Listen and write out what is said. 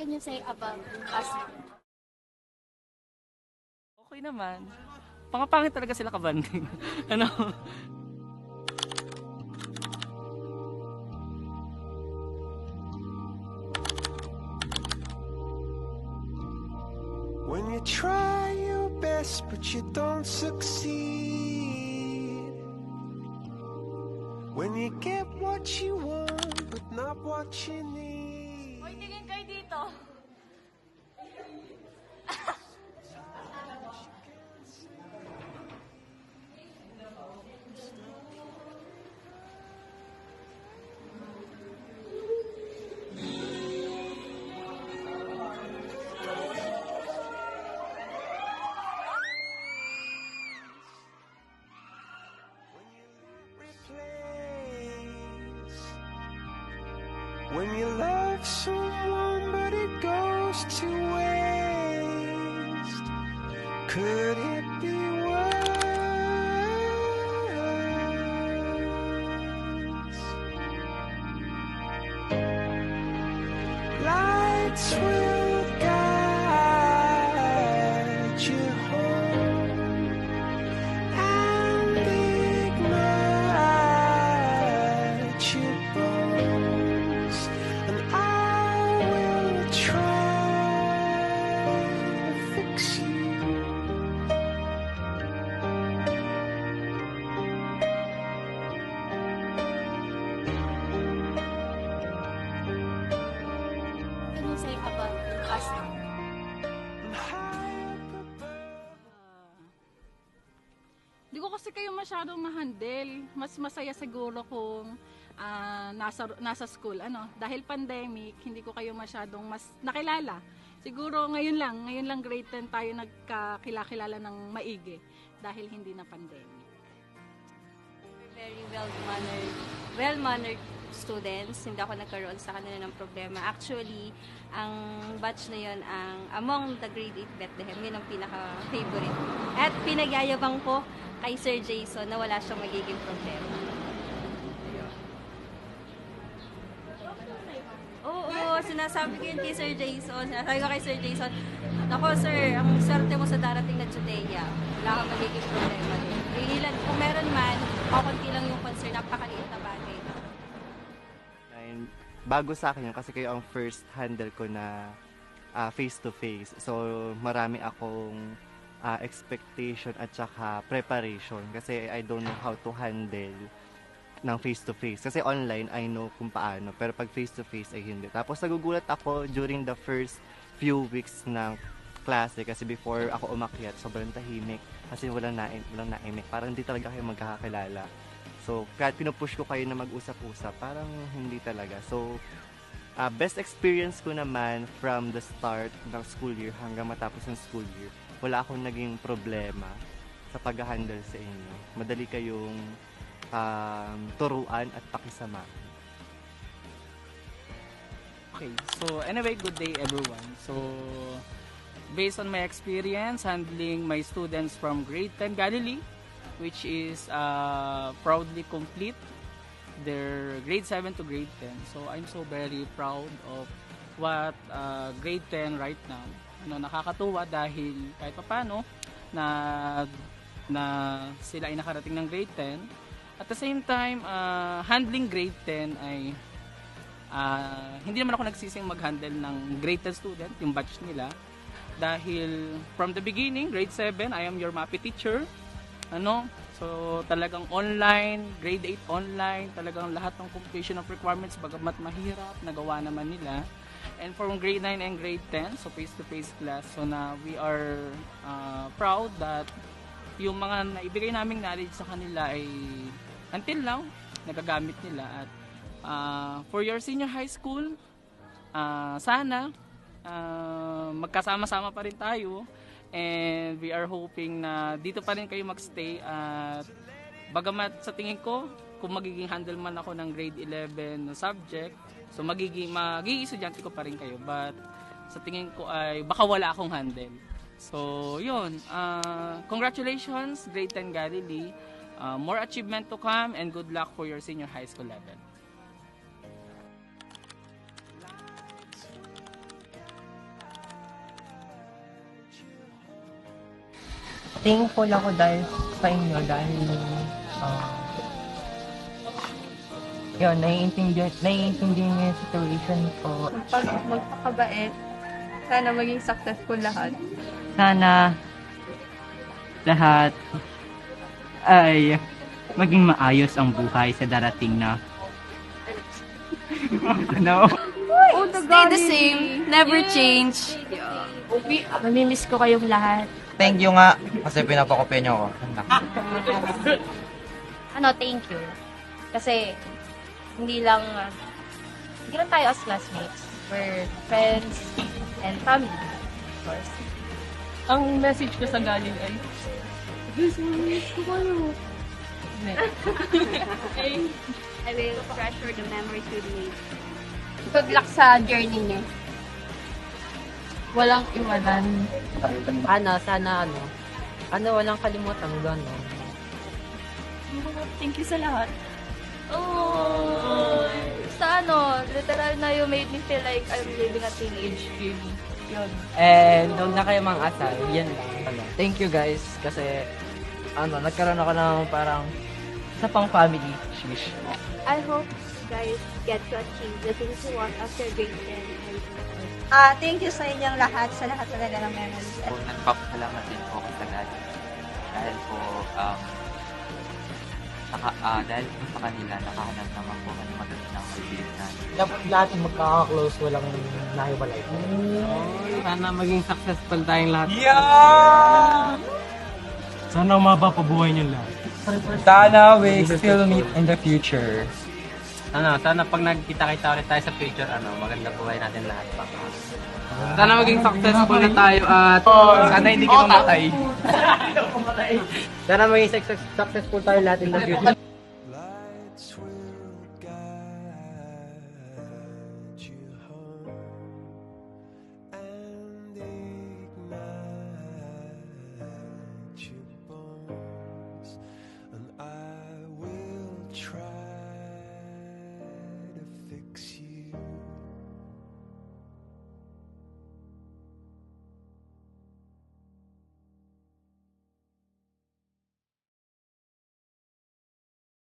can you say about us? Okay naman. Pangapangit talaga sila kabanding. Ano? When you try your best but you don't succeed. When you get what you want but not what you need. Hoy, tingin kayo dito. Replace. When you love someone but it goes to waste. Could it be worse? Lights will guide you home and ignite your bones, and I will try to fix you. What can you say about us? Di ko kasi kayo masyadong ma-handle. Mas masaya siguro kung nasa school. Dahil pandemic, hindi ko kayo masyadong mas nakilala. Siguro ngayon lang grade 10 tayo nagkakilala ng maigi dahil hindi na pandemic. Very well-mannered students. Hindi ako nagkaroon sa kanila ng problema. Actually, ang batch na yon ang among the grade 8 Bethlehem, yun ang pinaka-favorite. At pinagyayabang ko kay Sir Jason na wala siyang magiging problema. Oo, sinasabi ko yun kay Sir Jason. Sinasabi ko kay Sir Jason, "Nako sir, ang swerte mo sa darating na Judeya. Wala kang magiging problema din. Kung meron man, kakunti lang yung concern, napakaliit na bagay." And bago sa akin yun kasi kayo ang first handle ko na face-to-face. So marami akong expectation at saka preparation kasi I don't know how to handle ng face-to-face. Kasi online, I know kung paano. Pero pag face-to-face ay hindi. Tapos nagugulat ako during the first few weeks ng klase kasi before ako umakyat, sobrang tahimik. Kasi walang naimik. Parang hindi talaga kayo magkakakilala. So, kahit pinupush ko kayo na mag-usap-usap, parang hindi talaga. So, best experience ko naman from the start ng school year hanggang matapos ng school year, wala akong naging problema sa pag-handle sa inyo. Madali kayong turuan at pakisama. Okay, so anyway, good day everyone. So, based on my experience handling my students from grade 10 Galilee, which is proudly complete their grade 7 to grade 10. So, I'm so very proud of what grade 10 right now. Nakakatuwa dahil kahit papano na sila ay nakarating ng grade 10. At the same time, handling grade 10 ay hindi naman ako nagsising mag-handle ng grade 10 student, yung batch nila. Dahil from the beginning, grade 7, I am your MAPI teacher. So talagang online, grade 8 online, talagang lahat ng completion of requirements, bagamat mahirap, nagawa naman nila. And from grade 9 and grade 10, so face-to-face class, so na we are proud that yung mga naibigay naming knowledge sa kanila ay until now, nagagamit nila. At for your senior high school, sana magkasama-sama pa rin tayo. And we are hoping na dito pa rin kayo magstay. At bagamat sa tingin ko, kung magiging handle man ako ng grade 11 na subject, so magiging estudyante ko pa rin kayo. But sa tingin ko ay baka wala akong handle. So yun, congratulations grade 10 Galilee. More achievement to come and good luck for your senior high school level. thankful ako dahil sa inyo dahil yun, naiintindihan niyo yung situation ko. Magpakabait. Sana maging successful lahat. Sana lahat ay maging maayos ang buhay sa darating na ano? Stay the same. Never change. Mamimiss ko kayong lahat. Thank you nga kasi pinapakopya niyo ako. Thank you. Kasi, hindi lang tayo as classmates. We're friends and family, of course. Ang message ko sa galing ay, I will treasure the memories we made. Good luck sa journey niyo. Walang iwanan. Sana walang kalimutan gano'n. Thank you sa lahat. Oh, sa literal na you made me feel like I'm living a teenage dream. Yun. And huwag na kayo mang-asal. Yan lang. Thank you guys kasi nagkaroon ako ng parang isa pang family. Shish. I hope you guys get to achieve the things you want after grade 10. Thank you sa inyong lahat, sa lahat talaga ng memories. Nagpapasalamat din po ako sa galing. Dahil po, dahil po sa kanila, nakahanap naman po ng magandang kaibigan. Dapat natin magkaka-close, walang nahiwalay. Sana maging successful tayong lahat. Yeah! Sana mapapabuhay niyo lahat. Sana we still meet in the future. Sana pag nagkita-kita ulit tayo sa future, maganda buhay natin lahat. Sana maging successful na tayo at Sana hindi ka mamatay. sana maging successful tayo lahat in the future.